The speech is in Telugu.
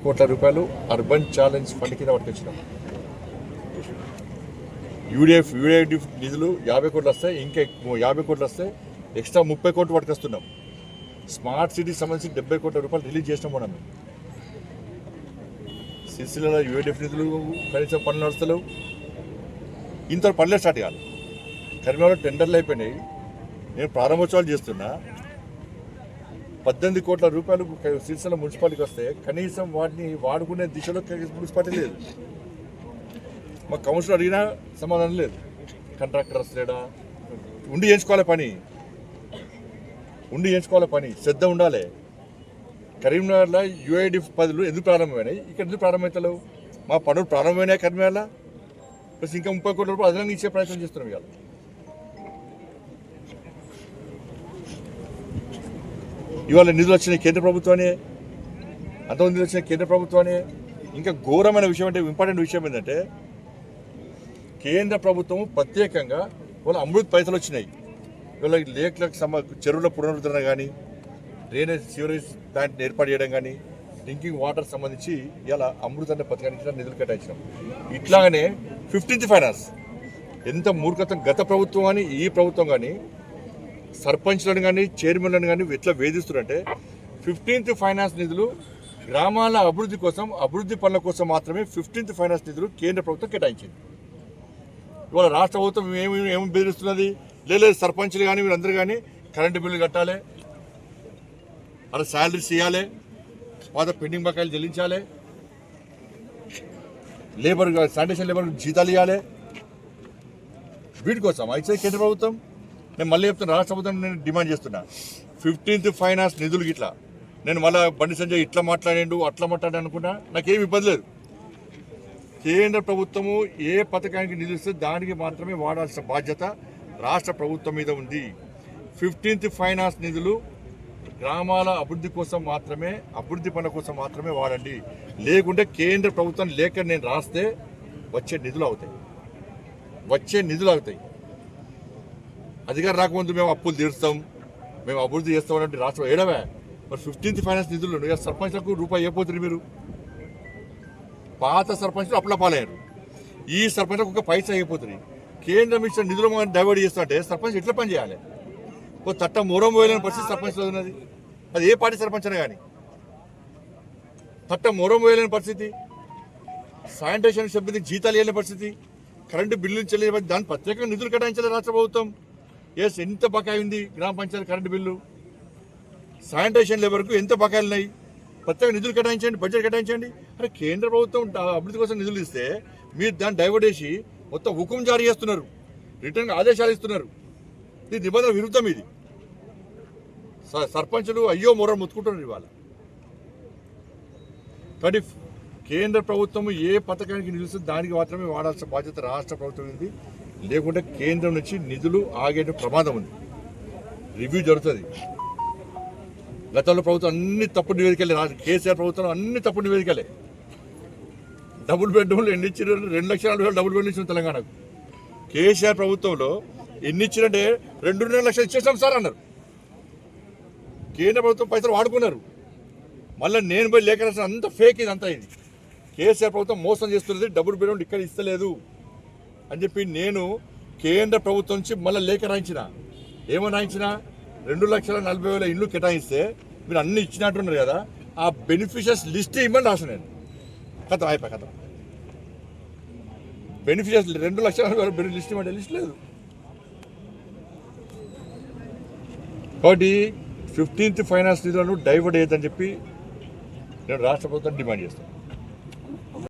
కోట్ల రూపాయలు అర్బన్ ఛాలెంజ్ ఫండ్ కింద పట్టుకొచ్చినాం. యూడిఎఫ్ నిధులు 50 కోట్లు వస్తాయి, ఇంకా 50 కోట్లు వస్తాయి, ఎక్స్ట్రా 30 కోట్లు పట్టుకొస్తున్నాం. స్మార్ట్ సిటీకి సంబంధించి 70 కోట్ల రూపాయలు రిలీజ్ చేసినాం. మనం సిరిసిల్లలో యూడిఎఫ్ నిధులు కనీసం పనులు నడుస్తలేవు. ఇంత పనులే స్టార్ట్ కాదు. కరీంనగర్లో టెండర్లు అయిపోయినాయి. నేను ప్రారంభోత్సవాలు చేస్తున్నా. 18 కోట్ల రూపాయలు సిరిసిల్ల మున్సిపాలిటీకి వస్తే కనీసం వాటిని వాడుకునే దిశలో మున్సిపాలిటీ లేదు. మా కౌన్సిలర్ అడిగినా సమాధానం లేదు. కాంట్రాక్టర్ వస్తలేడా? ఉండి చేయించుకోవాలి పని, శ్రద్ధ ఉండాలి. కరీంనగర్లో యూఐడి పదులు ఎందుకు ప్రారంభమైనాయి? ఇక్కడ ఎందుకు ప్రారంభమవుతలేవు? మా పనులు ప్రారంభమైనాయి కరీంనగర్లో, ప్లస్ ఇంకా 30 కోట్ల రూపాయలు అదనంగా ఇచ్చే ప్రయత్నం చేస్తున్నాం. ఇవాళ నిధులు వచ్చినాయి కేంద్ర ప్రభుత్వాన్ని, అంతమంది నిధులు వచ్చినాయి కేంద్ర ప్రభుత్వాన్ని. ఇంకా ఘోరమైన విషయం అంటే, ఇంపార్టెంట్ విషయం ఏంటంటే, కేంద్ర ప్రభుత్వం ప్రత్యేకంగా వాళ్ళ అమృత్ పైసలు వచ్చినాయి. ఇవాళ లేక్లకు చెరువుల పునరుద్ధరణ కానీ, డ్రైనేజ్ సివరేజ్ ప్లాంట్ ఏర్పాటు చేయడం కానీ, డ్రింకింగ్ వాటర్ సంబంధించి ఇలా అమృత్ అనే పథకానికి నిధులు కేటాయించినాం. ఇట్లాగనే 15th ఫైనాన్స్ ఎంత మూర్ఖత్వం! గత ప్రభుత్వం కానీ ఈ ప్రభుత్వం కానీ సర్పంచ్లను కానీ చైర్మన్లను కానీ ఎట్లా వేధిస్తున్నారంటే, 15th ఫైనాన్స్ నిధులు గ్రామాల అభివృద్ధి కోసం, అభివృద్ధి పనుల కోసం మాత్రమే 15th ఫైనాన్స్ నిధులు కేంద్ర ప్రభుత్వం కేటాయించింది. ఇవాళ రాష్ట్ర ప్రభుత్వం ఏమి బెదిరిస్తున్నది? లేదు సర్పంచ్లు కానీ వీళ్ళందరూ కానీ కరెంటు బిల్లు కట్టాలి, అలా శాలరీస్ ఇవ్వాలి, పాత పెండింగ్ బకాయిలు చెల్లించాలి, లేబర్ శానిటేషన్ లేబర్ జీతాలు ఇవ్వాలి. వీటి కోసం అయితే కేంద్ర ప్రభుత్వం, నేను మళ్ళీ చెప్తున్నా, రాష్ట్ర ప్రభుత్వం నేను డిమాండ్ చేస్తున్నా, 15th ఫైనాన్స్ నిధులు ఇట్లా. నేను మళ్ళీ బండి సంజయ్ ఇట్లా మాట్లాడాడు అట్లా మాట్లాడాను అనుకున్నా, నాకేమి ఇబ్బంది లేదు. కేంద్ర ప్రభుత్వము ఏ పథకానికి నిధులు ఇస్తే దానికి మాత్రమే వాడాల్సిన బాధ్యత రాష్ట్ర ప్రభుత్వం మీద ఉంది. 15th ఫైనాన్స్ నిధులు గ్రామాల అభివృద్ధి కోసం మాత్రమే, అభివృద్ధి పనుల కోసం మాత్రమే వాడండి. లేకుంటే కేంద్ర ప్రభుత్వం లేఖ నేను రాస్తే వచ్చే నిధులు అవుతాయి. అధికారం రాకముందు మేము అప్పులు తీరుస్తాం, మేము అభివృద్ధి చేస్తాం అంటే రాష్ట్రం ఏడవే. మరి 15th ఫైనాన్స్ నిధులు సర్పంచ్లకు రూపాయి అయిపోతుంది. మీరు పాత సర్పంచ్లు అప్పుల పాలయ్యారు, ఈ సర్పంచ్లకు ఒక పైసా అయిపోతుంది. కేంద్రం ఇచ్చిన నిధులు మనం డైవర్ట్ చేస్తుంటే సర్పంచ్ ఎట్లా పని చేయాలి? ఓ తట్ట మూరం పోయలేని పరిస్థితి సర్పంచ్లో ఉన్నది. అది ఏ పార్టీ సర్పంచ్ అయినా కానీ తట్ట మూరం పోయలేని పరిస్థితి, శానిటేషన్ సిబ్బందికి జీతాలు ఇవ్వలేని పరిస్థితి, కరెంటు బిల్లులు చెల్లిన దాన్ని ప్రత్యేకంగా నిధులు కేటాయించాలి రాష్ట్ర ప్రభుత్వం. ఎంత బకాయి ఉంది గ్రామ పంచాయతీ కరెంటు బిల్లు, శానిటేషన్ లేబర్కు ఎంత బకాయిలు ఉన్నాయి, ప్రత్యేక నిధులు కేటాయించండి, బడ్జెట్ కేటాయించండి. అంటే కేంద్ర ప్రభుత్వం అభివృద్ధి కోసం నిధులు ఇస్తే మీరు దాన్ని డైవర్ట్ చేసి మొత్తం హుకుం జారీ చేస్తున్నారు, రిటర్న్ ఆదేశాలు ఇస్తున్నారు. ఇది నిబంధన విరుద్ధం. ఇది సర్పంచులు అయ్యో మొర ముత్తుకుంటున్నారు ఇవాళ. కానీ కేంద్ర ప్రభుత్వం ఏ పథకానికి నిధులు దానికి మాత్రమే వాడాల్సిన బాధ్యత రాష్ట్ర ప్రభుత్వం ఉంది. లేకుంటే కేంద్రం నుంచి నిధులు ఆగే ప్రమాదం ఉంది. రివ్యూ జరుగుతుంది. గతంలో ప్రభుత్వం అన్ని తప్పుడు నివేదికలే, కేసీఆర్ ప్రభుత్వం అన్ని తప్పుడు నివేదికలే. డబుల్ బెడ్రూమ్లు ఎన్ని ఇచ్చారు? 2,40,000 డబుల్ బెడ్రూమ్ ఇచ్చిన తెలంగాణకు. కేసీఆర్ ప్రభుత్వంలో ఎన్ని ఇచ్చారంటే 2.5 లక్షలు ఇచ్చేసాం సార్ అన్నారు. కేంద్ర ప్రభుత్వం పైసలు వాడుకున్నారు. మళ్ళీ నేను పోయి లేఖ రాసిన అంత ఫేక్ ఇదంతా. ఇది కేసీఆర్ ప్రభుత్వం మోసం చేస్తున్నది, డబుల్ బెడ్రూమ్ ఇక్కడ ఇస్తలేదు అని చెప్పి నేను కేంద్ర ప్రభుత్వం నుంచి మళ్ళీ లేఖ రాయించిన. ఏమని రాయించిన? 2,40,000 ఇళ్ళు కేటాయిస్తే మీరు అన్ని ఇచ్చినట్టున్నారు కదా, ఆ బెనిఫిషియర్స్ లిస్ట్ ఇవ్వమని రాసిన నేను. కథ బెనిఫిషియర్స్ 2,40,000 లిస్ట్ ఇవ్వండి, లిస్ట్ లేదు. కాబట్టి 15th ఫైనాన్స్ నిధులను డైవర్ట్ అయ్యేదని చెప్పి నేను రాష్ట్ర ప్రభుత్వాన్ని డిమాండ్ చేస్తాను.